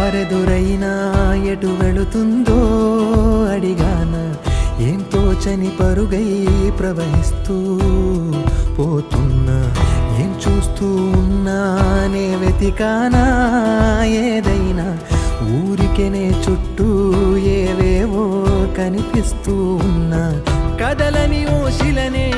దారెదురైనా ఎటు వెళుతుందో అడిగాన ఏం తోచని పరుగై ప్రవహిస్తూ పోతున్నా ఏం చూస్తూ ఉన్నానే వెతికానా ఏదైనా ఊరికెనే చుట్టూ ఏవేవో కనిపిస్తూ ఉన్నా కదలని ఓ శిలనే